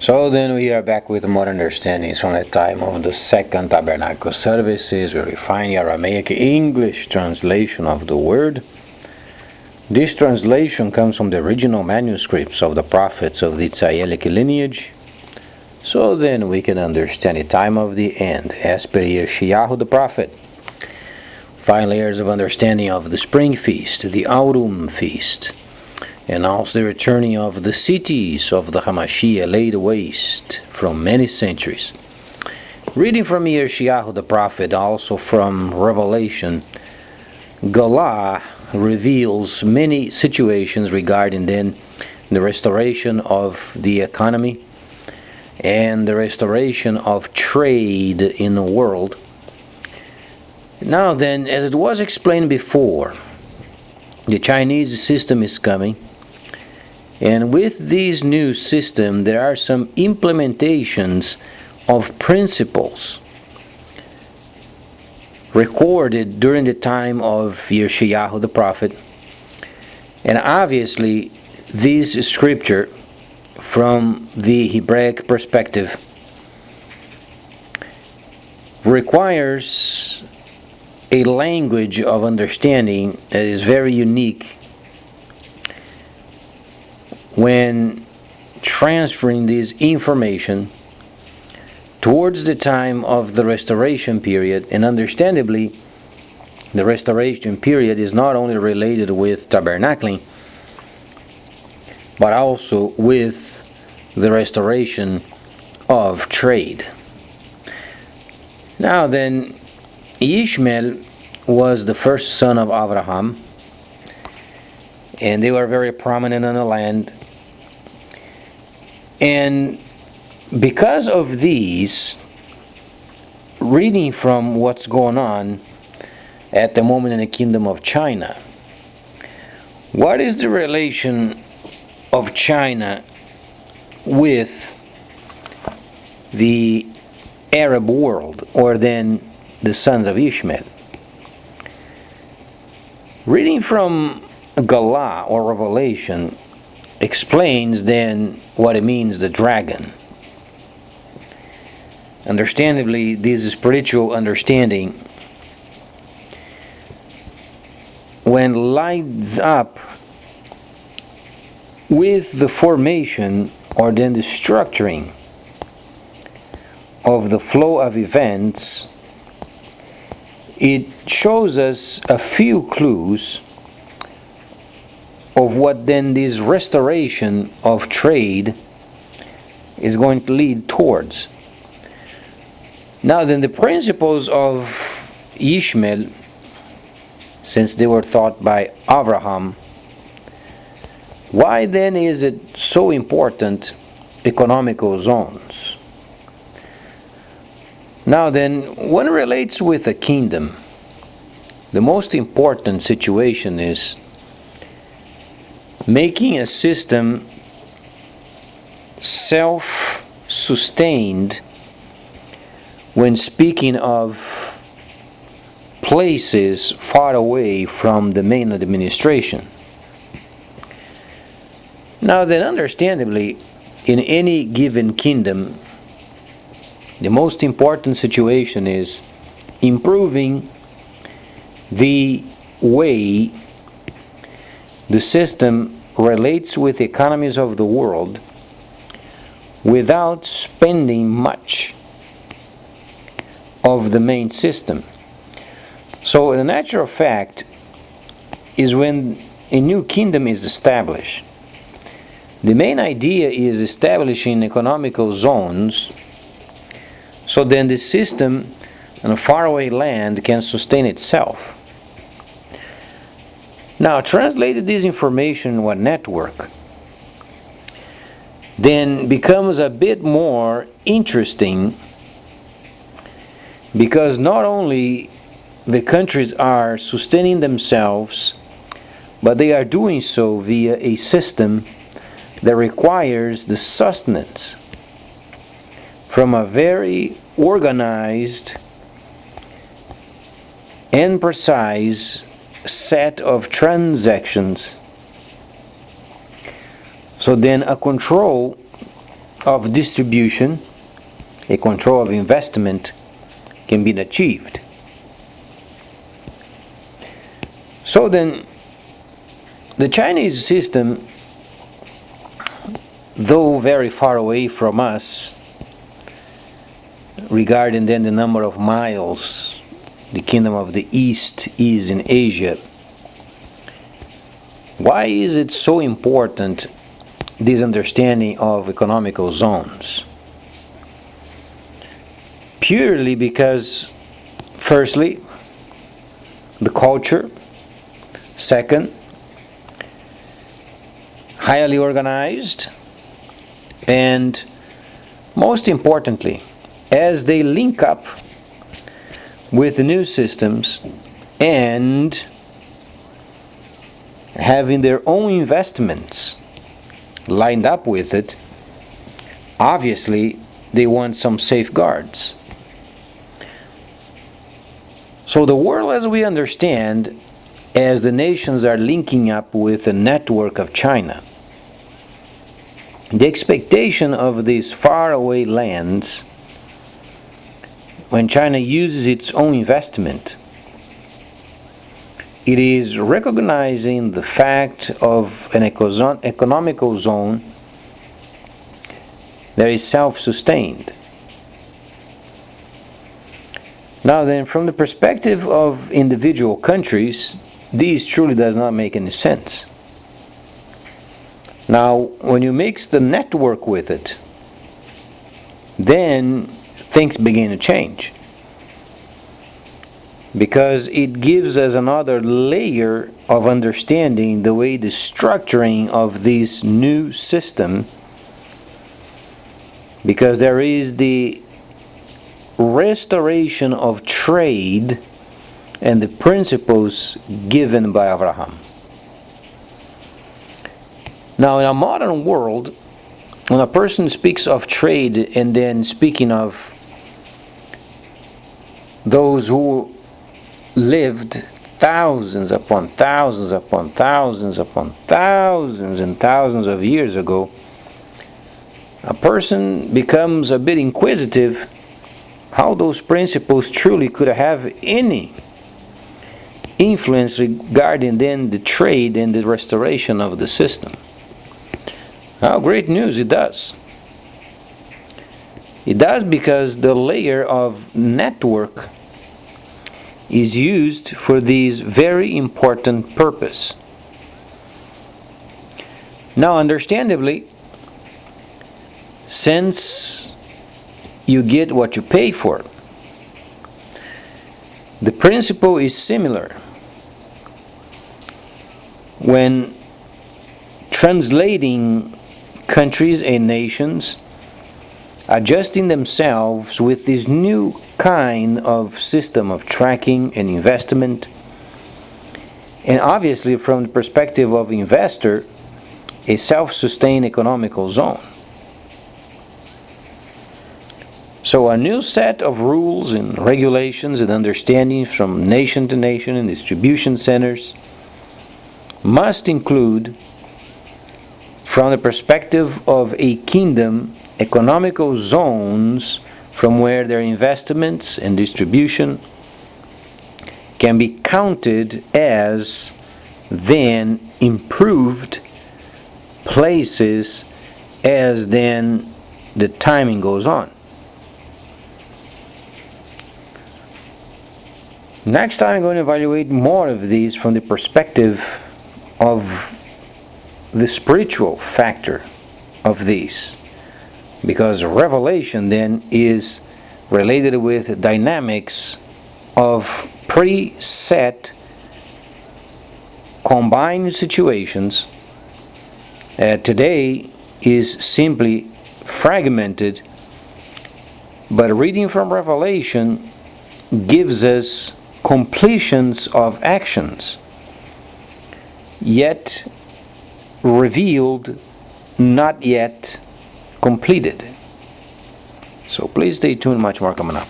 So then we are back with more understandings from the time of the second tabernacle services. We refine the Aramaic English translation of the word. This translation comes from the original manuscripts of the prophets of the Israelic lineage. So then we can understand the time of the end as per Yeshayahu the prophet. 5 layers of understanding of the spring feast, the autumn feast, and also the returning of the cities of the Hamashiach laid waste from many centuries. Reading from Yeshayahu the prophet, also from Revelation, Galah reveals many situations regarding then the restoration of the economy and the restoration of trade in the world. Now then, as it was explained before, the Chinese system is coming, and with this new system there are some implementations of principles recorded during the time of Yeshayahu the prophet. And obviously this scripture, from the Hebraic perspective, requires a language of understanding that is very unique when transferring this information towards the time of the restoration period. And understandably, the restoration period is not only related with tabernacling, but also with the restoration of trade. Now then, Ishmael was the first son of Abraham, and they were very prominent on the land. And because of these, reading from what's going on at the moment in the kingdom of China, what is the relation of China with the Arab world, or then the sons of Ishmael? Reading from Galah or Revelation explains then what it means, the dragon. Understandably, this is spiritual understanding when lines up with the formation or then the structuring of the flow of events. It shows us a few clues of what then this restoration of trade is going to lead towards. Now then, the principles of Ishmael, since they were taught by Abraham, why then is it so important, economical zones? Now then, when it relates with a kingdom, the most important situation is making a system self-sustained when speaking of places far away from the main administration. Now then, understandably, in any given kingdom, the most important situation is improving the way the system relates with the economies of the world without spending much of the main system. So the natural fact is, when a new kingdom is established, the main idea is establishing economical zones, so then the system in a faraway land can sustain itself. Now, translated this information in one network then becomes a bit more interesting, because not only the countries are sustaining themselves, but they are doing so via a system that requires the sustenance from a very organized and precise set of transactions. So then a control of distribution, a control of investment can be achieved. So then, the Chinese system, though very far away from us regarding then the number of miles the Kingdom of the East is in Asia, why is it so important, this understanding of economical zones? Purely because, firstly, the culture, second, highly organized, and most importantly, as they link up with the new systems and having their own investments lined up with it, obviously they want some safeguards. So the world as we understand, as the nations are linking up with the network of China, the expectation of these faraway lands, when China uses its own investment, it is recognizing the fact of an economical zone that is self-sustained. Now then, from the perspective of individual countries, this truly does not make any sense. Now, when you mix the network with it, then things begin to change, because it gives us another layer of understanding the way the structuring of this new system, because there is the restoration of trade and the principles given by Abraham. Now, in a modern world, when a person speaks of trade and then speaking of those who lived thousands upon thousands upon thousands upon thousands and thousands of years ago, a person becomes a bit inquisitive how those principles truly could have any influence regarding then the trade and the restoration of the system. Now, great news, it does. It does, because the layer of network is used for this very important purpose. Now, understandably, since you get what you pay for, the principle is similar when translating countries and nations, adjusting themselves with this new kind of system of tracking and investment, and obviously from the perspective of investor, a self-sustained economical zone. So a new set of rules and regulations and understandings from nation to nation and distribution centers must include, from the perspective of a kingdom, economical zones from where their investments and distribution can be counted as then improved places as then the timing goes on. Next time I'm going to evaluate more of these from the perspective of the spiritual factor of these, because revelation then is related with dynamics of preset combined situations. Today is simply fragmented, but reading from Revelation gives us completions of actions, yet revealed, not yet completed. So please stay tuned, much more coming up.